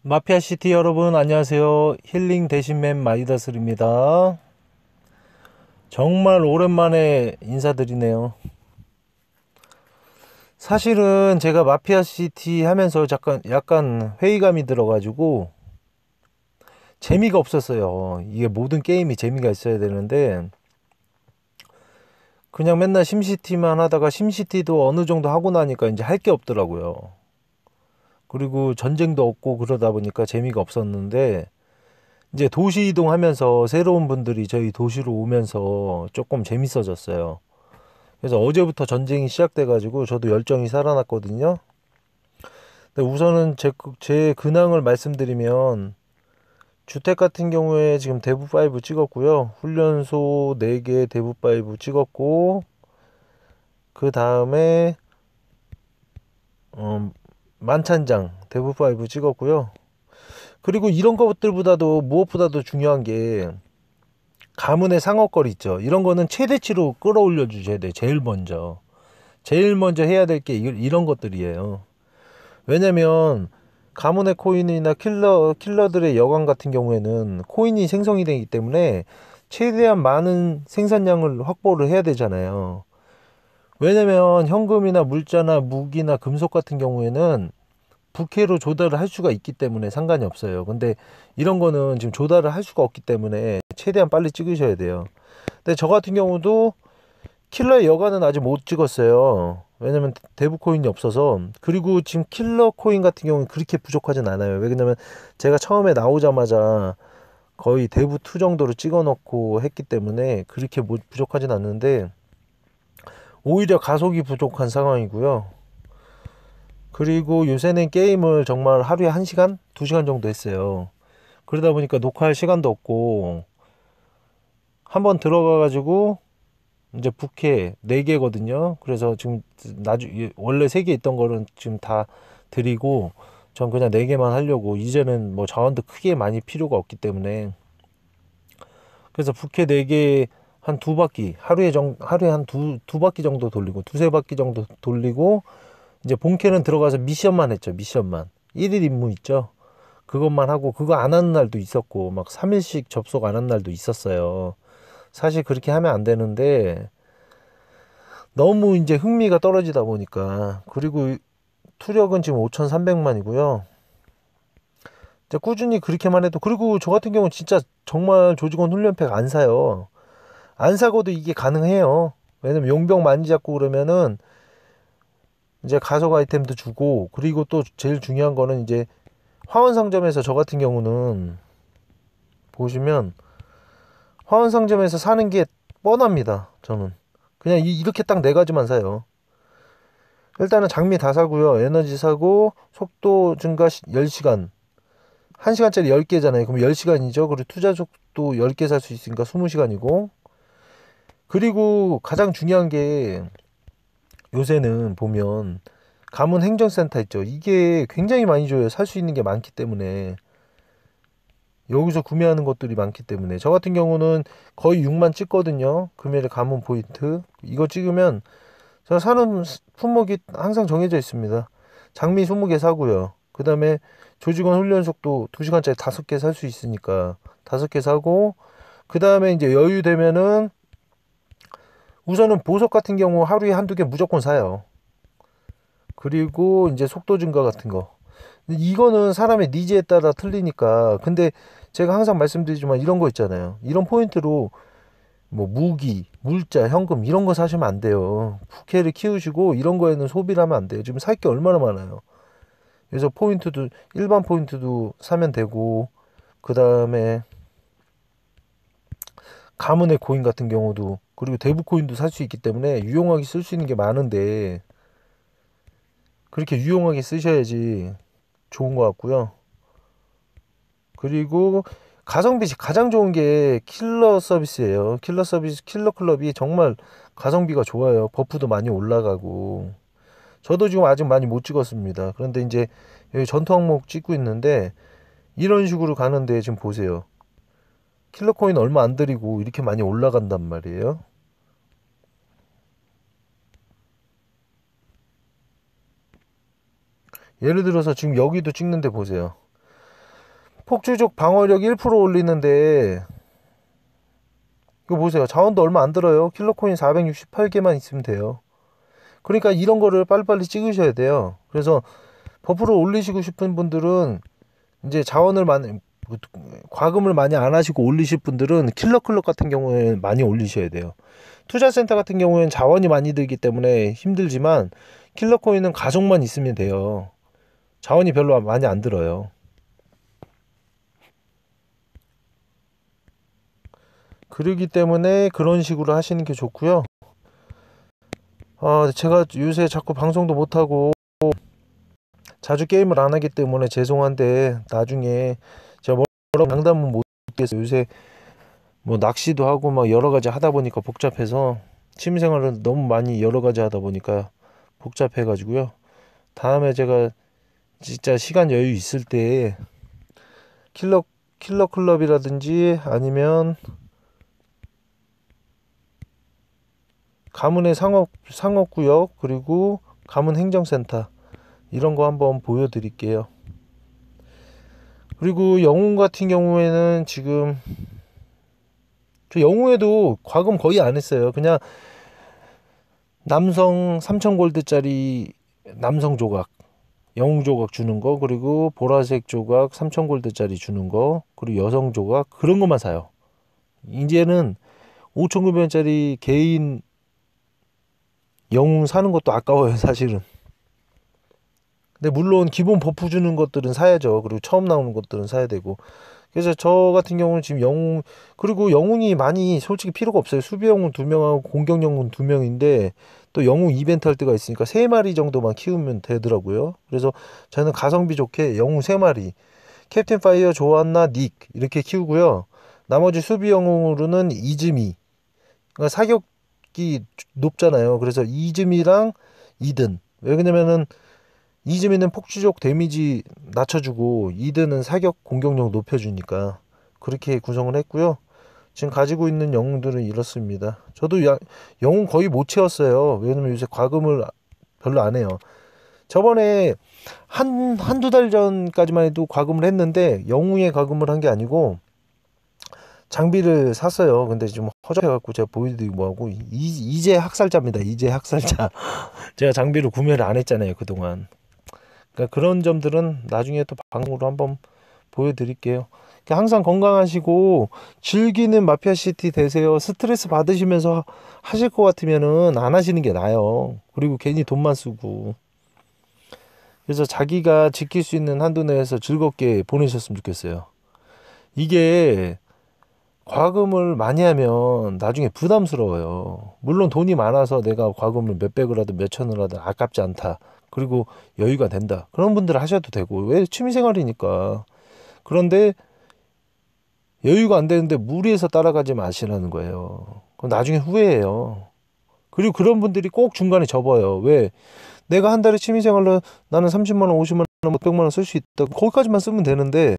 마피아시티 여러분 안녕하세요. 힐링 대신맨 마이다슬입니다. 정말 오랜만에 인사드리네요. 사실은 제가 마피아시티 하면서 약간 회의감이 들어가지고 재미가 없었어요. 이게 모든 게임이 재미가 있어야 되는데 그냥 맨날 심시티만 하다가 심시티도 어느 정도 하고 나니까 이제 할 게 없더라고요. 그리고 전쟁도 없고 그러다 보니까 재미가 없었는데 이제 도시 이동하면서 새로운 분들이 저희 도시로 오면서 조금 재밌어졌어요. 그래서 어제부터 전쟁이 시작돼가지고 저도 열정이 살아났거든요. 근데 우선은 제 근황을 말씀드리면 주택 같은 경우에 지금 대부5 찍었고요. 훈련소 4개 대부5 찍었고 그 다음에 만찬장 대부5 찍었고요. 그리고 이런 것들보다도 무엇보다도 중요한 게 가문의 상업거리 있죠. 이런 거는 최대치로 끌어올려 주셔야 돼요. 제일 먼저 해야 될 게 이런 것들이에요. 왜냐면 가문의 코인이나 킬러들의 여관 같은 경우에는 코인이 생성이 되기 때문에 최대한 많은 생산량을 확보를 해야 되잖아요. 왜냐면 현금이나 물자나 무기나 금속 같은 경우에는 부캐로 조달을 할 수가 있기 때문에 상관이 없어요. 근데 이런 거는 지금 조달을 할 수가 없기 때문에 최대한 빨리 찍으셔야 돼요. 근데 저 같은 경우도 킬러의 여관은 아직 못 찍었어요. 왜냐면 대부 코인이 없어서. 그리고 지금 킬러 코인 같은 경우는 그렇게 부족하진 않아요. 왜냐면 제가 처음에 나오자마자 거의 대부 2 정도로 찍어 놓고 했기 때문에 그렇게 부족하진 않는데 오히려 가속이 부족한 상황이고요. 그리고 요새는 게임을 정말 하루에 1시간? 2시간 정도 했어요. 그러다 보니까 녹화할 시간도 없고 한번 들어가 가지고 이제 부캐 4개거든요. 그래서 지금 원래 3개 있던 거는 지금 다 드리고 전 그냥 4개만 하려고. 이제는 뭐 자원도 크게 많이 필요가 없기 때문에. 그래서 부캐 4개 한 2바퀴 하루에 한 두 바퀴 정도 돌리고 두세 바퀴 정도 돌리고 이제 본캐는 들어가서 미션만 했죠. 미션만 1일 임무 있죠. 그것만 하고 그거 안 하는 날도 있었고 막 3일씩 접속 안 한 날도 있었어요. 사실 그렇게 하면 안 되는데 너무 이제 흥미가 떨어지다 보니까. 그리고 투력은 지금 5,300만이고요. 이제 꾸준히 그렇게만 해도. 그리고 저 같은 경우는 진짜 정말 조직원 훈련팩 안 사요. 안 사고도 이게 가능해요. 왜냐면 용병 많이 잡고 그러면은 이제 가속 아이템도 주고, 그리고 또 제일 중요한 거는 이제 화원 상점에서 저 같은 경우는 보시면 화원 상점에서 사는 게 뻔합니다. 저는 그냥 이렇게 딱 4가지만 사요. 일단은 장미 다 사고요. 에너지 사고, 속도 증가 10시간. 1시간짜리 10개잖아요. 그럼 10시간이죠. 그리고 투자 속도 10개 살 수 있으니까 20시간이고. 그리고 가장 중요한 게 요새는 보면 가문 행정센터 있죠. 이게 굉장히 많이 줘요. 살 수 있는 게 많기 때문에. 여기서 구매하는 것들이 많기 때문에. 저 같은 경우는 거의 6만 찍거든요. 금일의 가문 포인트. 이거 찍으면 제가 사는 품목이 항상 정해져 있습니다. 장미 20개 사고요. 그 다음에 조직원 훈련 속도 2시간짜리 5개 살 수 있으니까 5개 사고, 그 다음에 이제 여유 되면은 우선은 보석 같은 경우 하루에 1~2개 무조건 사요. 그리고 이제 속도 증가 같은 거. 이거는 사람의 니즈에 따라 틀리니까. 근데 제가 항상 말씀드리지만 이런 거 있잖아요. 이런 포인트로 뭐 무기, 물자, 현금 이런 거 사시면 안 돼요. 부캐를 키우시고 이런 거에는 소비를 하면 안 돼요. 지금 살 게 얼마나 많아요. 그래서 포인트도 일반 포인트도 사면 되고, 그 다음에 가문의 코인 같은 경우도, 그리고 대부 코인도 살 수 있기 때문에 유용하게 쓸 수 있는 게 많은데 그렇게 유용하게 쓰셔야지 좋은 것 같고요. 그리고 가성비 가장 좋은 게 킬러 서비스예요. 킬러 서비스, 킬러 클럽이 정말 가성비가 좋아요. 버프도 많이 올라가고. 저도 지금 아직 많이 못 찍었습니다. 그런데 이제 여기 전투 항목 찍고 있는데 이런 식으로 가는데 지금 보세요. 킬러 코인 얼마 안 들이고 이렇게 많이 올라간단 말이에요. 예를 들어서 지금 여기도 찍는데 보세요. 폭주족 방어력 1% 올리는데 이거 보세요. 자원도 얼마 안 들어요. 킬러코인 468개만 있으면 돼요. 그러니까 이런 거를 빨리빨리 찍으셔야 돼요. 그래서 버프를 올리시고 싶은 분들은 이제 과금을 많이 안 하시고 올리실 분들은 킬러클럽 같은 경우에 많이 올리셔야 돼요. 투자센터 같은 경우에는 자원이 많이 들기 때문에 힘들지만 킬러코인은 가속만 있으면 돼요. 자원이 별로 많이 안 들어요. 그러기 때문에 그런 식으로 하시는 게 좋고요. 제가 요새 자꾸 방송도 못하고 자주 게임을 안 하기 때문에 죄송한데 나중에 제가 뭐라고 장담은 못하겠어요. 요새 뭐 낚시도 하고 막 여러 가지 하다 보니까 복잡해서 취미생활을 너무 많이 여러 가지 하다 보니까 복잡해 가지고요. 다음에 제가 진짜 시간 여유 있을 때 킬러 클럽이라든지 아니면 가문의 상업구역 그리고 가문 행정센터 이런 거 한번 보여드릴게요. 그리고 영웅 같은 경우에는 지금 저 영웅에도 과금 거의 안 했어요. 그냥 남성 3000골드짜리 남성 조각 영웅 조각 주는 거, 그리고 보라색 조각 3000골드짜리 주는 거, 그리고 여성 조각 그런 것만 사요. 이제는 5900원짜리 개인 영웅 사는 것도 아까워요, 사실은. 근데 물론 기본 버프 주는 것들은 사야죠. 그리고 처음 나오는 것들은 사야 되고. 그래서 저 같은 경우는 지금 영웅, 그리고 영웅이 많이 솔직히 필요가 없어요. 수비 영웅 2명하고 공격 영웅 2명인데 또 영웅 이벤트 할 때가 있으니까 3마리 정도만 키우면 되더라고요. 그래서 저는 가성비 좋게 영웅 3마리, 캡틴 파이어, 조안나, 닉 이렇게 키우고요. 나머지 수비 영웅으로는 이즈미, 그러니까 사격이 높잖아요. 그래서 이즈미랑 이든, 왜 그러냐면은 이즈미는 폭주족 데미지 낮춰주고 이드는 사격 공격력 높여주니까 그렇게 구성을 했고요. 지금 가지고 있는 영웅들은 이렇습니다. 저도 영웅 거의 못 채웠어요. 왜냐면 요새 과금을 별로 안 해요. 저번에 한두 달 전까지만 해도 과금을 했는데 영웅에 과금을 한 게 아니고 장비를 샀어요. 근데 좀 허접해갖고 제가 보여드리고 뭐하고 이제 학살자입니다. 이제 학살자. 제가 장비를 구매를 안 했잖아요, 그동안. 그러니까 그런 점들은 나중에 또 방송으로 한번 보여드릴게요. 그러니까 항상 건강하시고 즐기는 마피아시티 되세요. 스트레스 받으시면서 하실 것 같으면은 안 하시는 게 나아요. 그리고 괜히 돈만 쓰고. 그래서 자기가 지킬 수 있는 한도 내에서 즐겁게 보내셨으면 좋겠어요. 이게 과금을 많이 하면 나중에 부담스러워요. 물론 돈이 많아서 내가 과금을 몇백을 하든 몇천을 하든 아깝지 않다. 그리고 여유가 된다. 그런 분들 하셔도 되고. 왜? 취미생활이니까. 그런데 여유가 안 되는데 무리해서 따라가지 마시라는 거예요. 그럼 나중에 후회해요. 그리고 그런 분들이 꼭 중간에 접어요. 왜? 내가 한 달에 취미생활로 나는 30만 원, 50만 원, 100만 원 쓸 수 있다. 거기까지만 쓰면 되는데